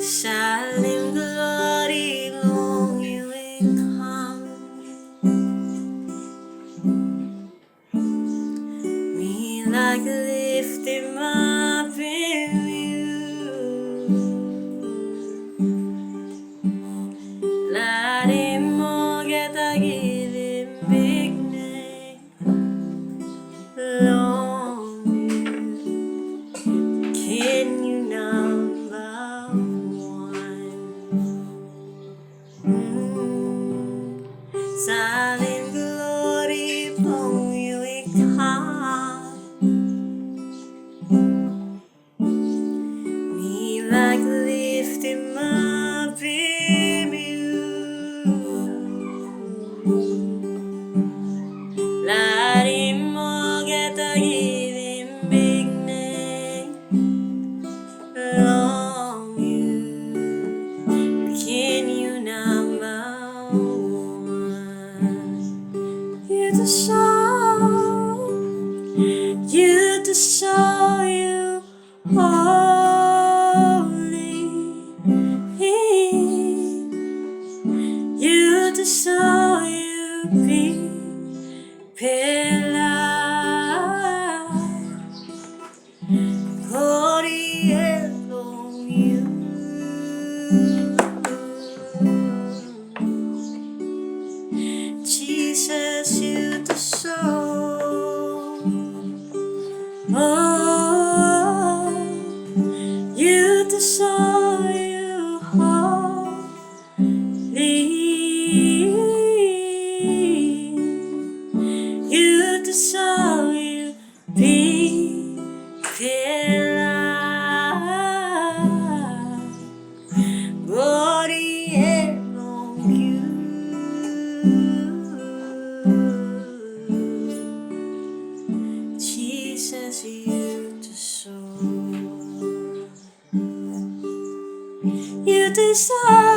Salim, Glori, long you will come. Me like liftim apim you. Larim, olgeta, givim, biknem, long you. Can you nambawan? Salim, Glori, long you will come. Me like liftim apim you. Larim, olgeta, givim, biknem, long you. Can you nambawan? You Tasol Yu Holi, You Tasol Yu Bikpela, Glori long you. Jisas Yu Tasol, oh, You Tasol Yu Holi, You Tasol Yu Bikpela, Glori long you. Jisas Yu Tasol, You Tasol.